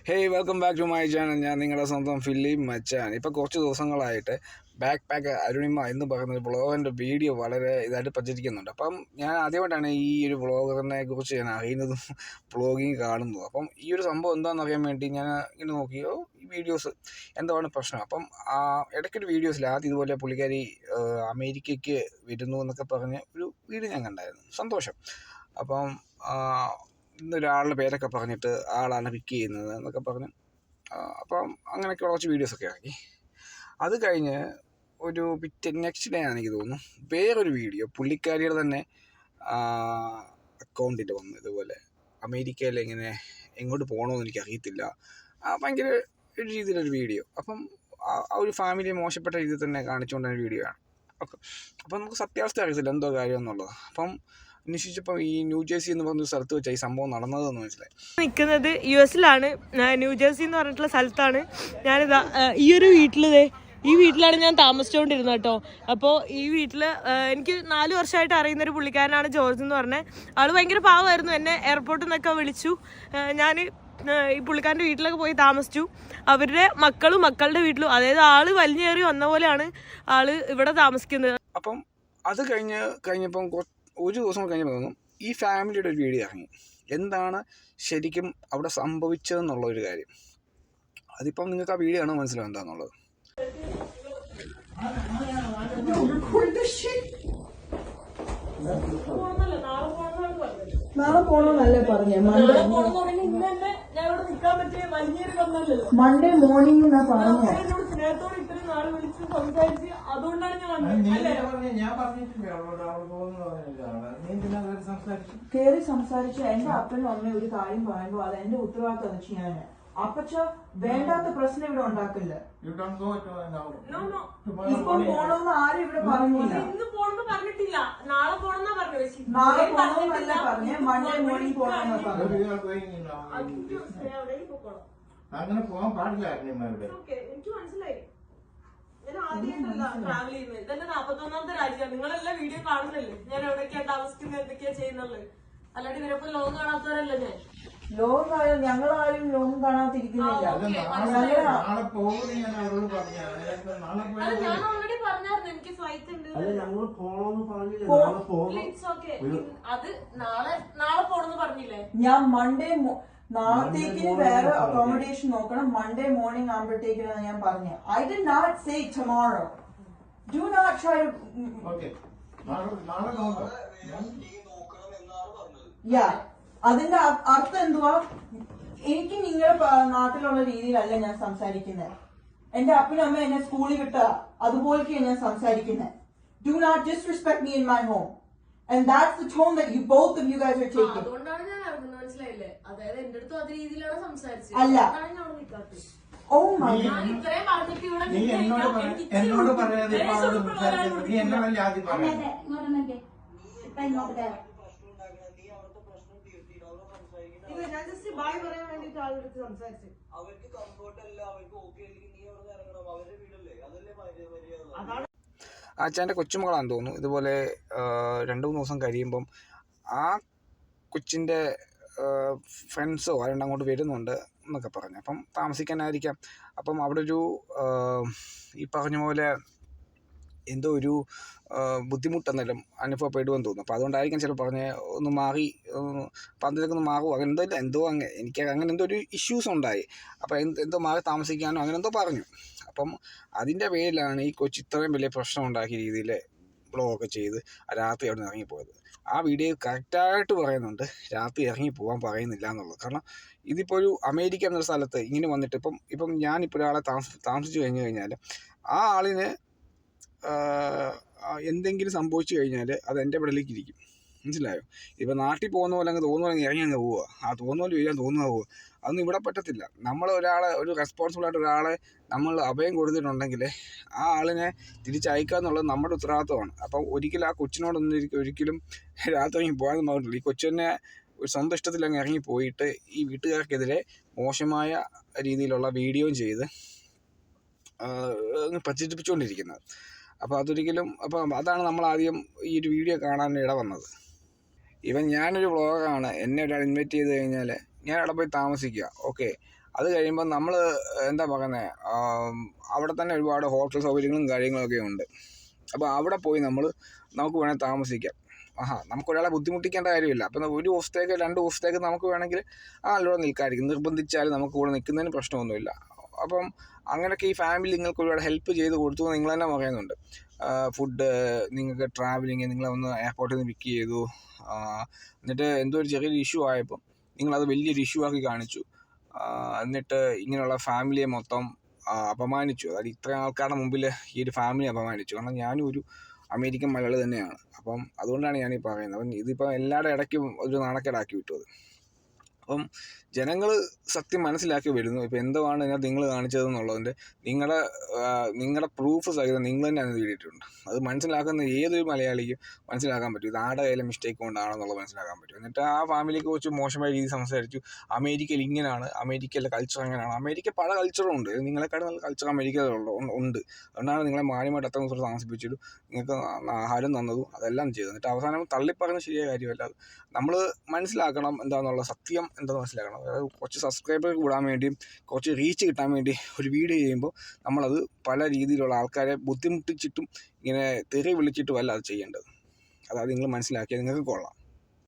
Hey welcome back to my channel. ഞാൻ നിങ്ങളുടെ സ്വന്തം ഫിലിം മച്ചാൻ. ഇപ്പോൾ കുറച്ച് ദിവസങ്ങളായിട്ട് ബാക്ക് പാക്ക് അരുണിമ എന്ന് പറയുന്ന ഒരു വ്ളോഗറിൻ്റെ വീഡിയോ വളരെ ഇതായിട്ട് പ്രചരിക്കുന്നുണ്ട്. അപ്പം ഞാൻ ആദ്യമായിട്ടാണ് ഈ ഒരു വ്ളോഗറിനെ കുറിച്ച് ഞാൻ അറിയുന്നതും വ്ളോഗിങ് കാണുന്നതും. അപ്പം ഈ ഒരു സംഭവം എന്താണെന്ന് അറിയാൻ വേണ്ടി ഞാൻ ഇങ്ങനെ നോക്കിയോ ഈ വീഡിയോസ് എന്താണ് പ്രശ്നം. അപ്പം ഇടയ്ക്കൊരു വീഡിയോസിൽ ആദ്യം ഇതുപോലെ പുള്ളിക്കാരി അമേരിക്കയ്ക്ക് വരുന്നു എന്നൊക്കെ പറഞ്ഞ് ഒരു വീഡിയോ ഞാൻ കണ്ടായിരുന്നു. സന്തോഷം. അപ്പം ഇന്നൊരാളുടെ പേരൊക്കെ പറഞ്ഞിട്ട് ആളാണ് പിക്ക് ചെയ്യുന്നത് എന്നൊക്കെ പറഞ്ഞ് അപ്പം അങ്ങനെയൊക്കെ കുറച്ച് വീഡിയോസൊക്കെ ഇറക്കി. അത് കഴിഞ്ഞ് ഒരു നെക്സ്റ്റ് ഡേ ആണ് എനിക്ക് തോന്നുന്നു വേറൊരു വീഡിയോ പുള്ളിക്കാരിയുടെ തന്നെ അക്കൗണ്ടിൽ വന്നു. ഇതുപോലെ അമേരിക്കയിൽ എങ്ങോട്ട് പോകണമെന്ന് എനിക്കറിയത്തില്ല, ഭയങ്കര ഒരു രീതിയിലൊരു വീഡിയോ. അപ്പം ആ ഒരു ഫാമിലിയെ മോശപ്പെട്ട രീതിയിൽ തന്നെ കാണിച്ചുകൊണ്ടൊരു വീഡിയോ ആണ്. അപ്പം നമുക്ക് സത്യാവസ്ഥ അറിയത്തില്ല എന്തോ കാര്യം എന്നുള്ളത്. അപ്പം അന്വേഷിച്ചപ്പോൾ ഈ ന്യൂജേഴ്സി എന്ന് പറഞ്ഞൊരു സ്ഥലത്ത് വെച്ചാൽ ഈ സംഭവം നടന്നതെന്ന് മനസ്സിലായി. നിൽക്കുന്നത് US-ലാണ്, ന്യൂജേഴ്സി എന്ന് പറഞ്ഞിട്ടുള്ള സ്ഥലത്താണ്. ഞാനിതാ ഈ ഒരു ഈ വീട്ടിലാണ് ഞാൻ താമസിച്ചുകൊണ്ടിരുന്നത് കേട്ടോ. അപ്പോൾ ഈ വീട്ടിൽ എനിക്ക് 4 വർഷമായിട്ട് അറിയുന്നൊരു പുള്ളിക്കാരനാണ് ജോർജ് എന്ന് പറഞ്ഞത്. ആൾ ഭയങ്കര പാവമായിരുന്നു. എന്നെ എയർപോർട്ടിൽ നിന്നൊക്കെ വിളിച്ചു. ഞാൻ ഈ പുള്ളിക്കാരൻ്റെ വീട്ടിലൊക്കെ പോയി താമസിച്ചു. അവരുടെ മക്കളുടെ വീട്ടിലും, അതായത് ആള് വലിഞ്ഞേറി വന്ന പോലെയാണ് ആള് ഇവിടെ താമസിക്കുന്നത്. അപ്പം അത് കഴിഞ്ഞപ്പം ഒരു ദിവസം കഴിഞ്ഞപ്പോൾ തോന്നും ഈ ഫാമിലിയുടെ ഒരു വീഡിയോ ഇറങ്ങി. എന്താണ് ശരിക്കും അവിടെ സംഭവിച്ചതെന്നുള്ള ഒരു കാര്യം. അതിപ്പം നിങ്ങൾക്ക് ആ വീഡിയോ ആണോ മനസ്സിലാവും എന്താണെന്നുള്ളത്. നാളെ പോണോന്നല്ലേ പറഞ്ഞേ? മൺഡേ മോർണിംഗ് എന്നാ പറഞ്ഞേ. കേറി സംസാരിച്ച എന്റെ അപ്പനും അമ്മയും ഒരു കാര്യം പറയുമ്പോ അത് എന്റെ ഉത്തരവാദിത്തം ചെയ്യാന്. അപ്പച്ച വേണ്ടാത്ത പ്രശ്നം ഇവിടെ ഉണ്ടാക്കില്ല. ഇപ്പൊ പോണോന്ന് ആരും ഇവിടെ പറഞ്ഞില്ല. നാളെ പോണോന്നല്ല പറഞ്ഞേ, മൺഡേ മോർണിംഗ് പോണെന്നാ പറഞ്ഞു. അങ്ങനെ പോകാൻ പാടില്ല. എനിക്ക് മനസ്സിലായി. ഞാൻ ആദ്യമായിട്ടല്ല ട്രാവൽ ചെയ്യുന്നത്. ഇതെന്റെ 41ാമത്തെ രാജ്യമാണ്. നിങ്ങളെല്ലാം വീഡിയോ കാണുന്നില്ലേ ഞാൻ എവിടെയൊക്കെയാ താമസിക്കുന്നത്, എന്തൊക്കെയാ ചെയ്യുന്നുള്ളത്. അല്ലാണ്ട് ഇവരൊപ്പം ലോകം കാണാത്തവരല്ല ഞാൻ. ലോകം ഞങ്ങളാരും ലോകം കാണാതിരിക്കുന്നില്ല. ഞാൻ ഓൾറെഡി പറഞ്ഞായിരുന്നു എനിക്ക് ഫ്ലൈറ്റ് ഉണ്ട്. അത് നാളെ പോണെന്ന് പറഞ്ഞില്ലേ. ഞാൻ മൺഡേ നാളത്തേക്ക് വേറെ അക്കോമഡേഷൻ നോക്കണം. മൺഡേ മോർണിംഗ് ആകുമ്പോഴത്തേക്കാണ് ഞാൻ പറഞ്ഞത്. I did not say tomorrow. Do not try. Yeah, അതിന്റെ അർത്ഥം എന്തുവാ? എനിക്ക് നിങ്ങളുടെ നാട്ടിലുള്ള രീതിയിലല്ല ഞാൻ സംസാരിക്കുന്നത്. എന്റെ അപ്പനും അമ്മ എന്നെ സ്കൂളിൽ വിട്ട അതുപോലെയൊക്കെയാണ് ഞാൻ സംസാരിക്കുന്നത്. Do not disrespect me in my home. And that's the tone that both of you guys are taking. അതുകൊണ്ടാണ് ഞാൻ അറിയുന്നത്, മനസ്സിലായില്ലേ? അതായത് എന്റെ അടുത്തും അതേ രീതിയിലാണ് സംസാരിച്ചത്. അല്ല. Oh my God. എന്നോട് പറയാതെ നീ എന്നോട് ആദ്യം പറയാം. ഞാൻ ജസ്റ്റ് ബൈ പറയാൻ വേണ്ടിട്ട് ആളെടുത്ത് സംസാരിച്ചു. അവർക്ക് കംഫർട്ട് അല്ല, അവർക്ക് ഓക്കെ അല്ലെങ്കിൽ നീ അവിടെ ഇറങ്ങണം. അവരുടെ വീടല്ലേ, അതല്ലേ മര്യാദ. അച്ഛൻ്റെ കൊച്ചുമകളാണെന്ന് തോന്നുന്നു. ഇതുപോലെ 2-3 ദിവസം കഴിയുമ്പം ആ കൊച്ചിൻ്റെ ഫ്രണ്ട്സോ ആരുണ്ട് അങ്ങോട്ട് വരുന്നുണ്ട് എന്നൊക്കെ പറഞ്ഞു. അപ്പം താമസിക്കാനായിരിക്കാം. അപ്പം അവിടെ ഒരു ഈ പറഞ്ഞ പോലെ എന്തോ ഒരു ബുദ്ധിമുട്ടെന്നാലും അനുഭവപ്പെടുമെന്ന് തോന്നുന്നു. അപ്പോൾ അതുകൊണ്ടായിരിക്കും ചിലപ്പോൾ പറഞ്ഞ് ഒന്ന് മാറി പന്തലേക്ക് ഒന്ന് മാറുമോ അങ്ങനെ എന്തോ എനിക്ക് അങ്ങനെ എന്തോ ഒരു ഇഷ്യൂസ് ഉണ്ടായി. അപ്പോൾ എന്തോ മാറി താമസിക്കാനോ അങ്ങനെ എന്തോ പറഞ്ഞു. അപ്പം അതിൻ്റെ പേരിലാണ് ഈ കൊച്ചി ഇത്രയും വലിയ പ്രശ്നം ഉണ്ടാക്കിയ രീതിയിൽ വ്ളോഗൊക്കെ ചെയ്ത് രാത്രി അവിടെ നിന്ന് ഇറങ്ങിപ്പോയത്. ആ വീഡിയോ കറക്റ്റായിട്ട് പറയുന്നുണ്ട് രാത്രി ഇറങ്ങി പോകാൻ പറയുന്നില്ല എന്നുള്ളത്. കാരണം ഇതിപ്പോൾ ഒരു അമേരിക്ക എന്നൊരു സ്ഥലത്ത് ഇങ്ങനെ വന്നിട്ട് ഇപ്പം ഞാനിപ്പോൾ ഒരാളെ താമസിച്ച് കഴിഞ്ഞാൽ ആ ആളിന് എന്തെങ്കിലും സംഭവിച്ചു കഴിഞ്ഞാൽ അത് എൻ്റെ പിടലേക്ക് ഇരിക്കും. മനസ്സിലായോ? ഇപ്പം നാട്ടിൽ പോകുന്ന പോലെ അങ്ങ് തോന്നുന്ന പോലെ ഇറങ്ങി അങ്ങ് പോവുക. ആ തോന്നുന്ന പോലെ വീഴാൻ തോന്നുക പോവുക. അതൊന്നും ഇവിടെ പറ്റത്തില്ല. നമ്മൾ ഒരു റെസ്പോൺസിബിളായിട്ട് ഒരാളെ നമ്മൾ അഭയം കൊടുത്തിട്ടുണ്ടെങ്കിൽ ആ ആളിനെ തിരിച്ചയക്കുക എന്നുള്ളത് നമ്മുടെ ഉത്തരവാദിത്വമാണ്. അപ്പം ഒരിക്കലും ആ കൊച്ചിനോടൊന്നും ഒരിക്കലും രാത്രി ഇറങ്ങി പോകാൻ പാടില്ല. ഈ കൊച്ചിനെ ഒരു സ്വന്തം ഇഷ്ടത്തിൽ അങ്ങ് ഇറങ്ങി പോയിട്ട് ഈ വീട്ടുകാർക്കെതിരെ മോശമായ രീതിയിലുള്ള വീഡിയോയും ചെയ്ത് പ്രചരിപ്പിച്ചുകൊണ്ടിരിക്കുന്നത്. അപ്പോൾ അതാണ് നമ്മൾ ആദ്യം ഈ ഒരു വീഡിയോ കാണാൻ ഇട വന്നത്. ഞാനൊരു വ്ളോഗാണ്. എന്നെ ഒരാൾ ഇൻവൈറ്റ് ചെയ്ത് കഴിഞ്ഞാൽ ഞാൻ അവിടെ പോയി താമസിക്കുക. ഓക്കെ, അത് കഴിയുമ്പോൾ നമ്മൾ എന്താ പറയുന്നത്, അവിടെ തന്നെ ഒരുപാട് ഹോട്ടൽ സൗകര്യങ്ങളും കാര്യങ്ങളൊക്കെ ഉണ്ട്. അപ്പോൾ അവിടെ പോയി നമുക്ക് വേണമെങ്കിൽ താമസിക്കാം. നമുക്കൊരാളെ ബുദ്ധിമുട്ടിക്കേണ്ട കാര്യമില്ല. അപ്പം 1 ദിവസത്തേക്ക് 2 ദിവസത്തേക്ക് നമുക്ക് വേണമെങ്കിൽ നല്ലോണം നിൽക്കാതിരിക്കും. നിർബന്ധിച്ചാൽ നമുക്ക് കൂടെ നിൽക്കുന്നതിന് പ്രശ്നമൊന്നുമില്ല. അപ്പം അങ്ങനെയൊക്കെ ഈ ഫാമിലി നിങ്ങൾക്ക് ഒരുപാട് ഹെൽപ്പ് ചെയ്ത് കൊടുത്തു നിങ്ങൾ തന്നെ പറയുന്നുണ്ട്. ഫുഡ്, നിങ്ങൾക്ക് ട്രാവലിങ്, നിങ്ങളെ ഒന്ന് എയർപോർട്ടിൽ നിന്ന് പിക്ക് ചെയ്തു, എന്നിട്ട് എന്തോ ഒരു ചെറിയൊരു ഇഷ്യൂ ആയപ്പോൾ നിങ്ങളത് വലിയൊരു ഇഷ്യൂ ആക്കി കാണിച്ചു. എന്നിട്ട് ഇങ്ങനെയുള്ള ഫാമിലിയെ മൊത്തം അപമാനിച്ചു. അതായത് ഇത്രയും ആൾക്കാരുടെ മുമ്പിൽ ഈ ഒരു ഫാമിലി അപമാനിച്ചു. കാരണം ഞാനും ഒരു അമേരിക്കൻ മലയാളി തന്നെയാണ്. അപ്പം അതുകൊണ്ടാണ് ഞാനീ പറയുന്നത്. അപ്പം ഇതിപ്പോൾ എല്ലാവരുടെ ഇടയ്ക്കും ഒരു നാണക്കേടാക്കി വിട്ടു അത്. അപ്പം ജനങ്ങൾ സത്യം മനസ്സിലാക്കി വരുന്നു. ഇപ്പോൾ എന്തുവാണ് ഇതിനകത്ത് നിങ്ങൾ കാണിച്ചതെന്നുള്ളതിൻ്റെ നിങ്ങളുടെ പ്രൂഫ് സഹിതം നിങ്ങൾ തന്നെ അത് നേടിയിട്ടുണ്ട്. അത് മനസ്സിലാക്കുന്ന ഏതൊരു മലയാളിക്കും മനസ്സിലാക്കാൻ പറ്റും ഇത് ആരുടെ കയ്യിലെ മിസ്റ്റേക്ക് കൊണ്ടാണെന്നുള്ളത് മനസ്സിലാക്കാൻ പറ്റും. എന്നിട്ട് ആ ഫാമിലിക്ക് കുറിച്ച് മോശമായ രീതിയിൽ സംസാരിച്ചു. അമേരിക്കയിൽ ഇങ്ങനെയാണ്, അമേരിക്കയിലെ കൾച്ചർ അങ്ങനെയാണ്. അമേരിക്ക പല കൾച്ചറും ഉണ്ട്. നിങ്ങളെക്കാളും നല്ല കൾച്ചർ അമേരിക്കയിലുണ്ട്. അതുകൊണ്ടാണ് നിങ്ങളെ മാന്യമായിട്ട് അത്ര ദിവസം താമസിപ്പിച്ചിട്ടും നിങ്ങൾക്ക് ആഹാരം തന്നതും അതെല്ലാം ചെയ്തു. എന്നിട്ട് അവസാനം തള്ളിപ്പറയുന്നത് ശരിയായ കാര്യമല്ല. നമ്മൾ മനസ്സിലാക്കണം എന്താണെന്നുള്ള സത്യം എന്താണെന്ന് മനസ്സിലാക്കണം. അതായത് കുറച്ച് സബ്സ്ക്രൈബർ കൂടാൻ വേണ്ടിയും കുറച്ച് റീച്ച് കിട്ടാൻ വേണ്ടി ഒരു വീഡിയോ ചെയ്യുമ്പോൾ നമ്മളത് പല രീതിയിലുള്ള ആൾക്കാരെ ബുദ്ധിമുട്ടിച്ചിട്ടും ഇങ്ങനെ തെറി വിളിച്ചിട്ടും അല്ല അത് ചെയ്യേണ്ടത്. അതായത് നിങ്ങൾ മനസ്സിലാക്കിയാൽ നിങ്ങൾക്ക് കൊള്ളാം.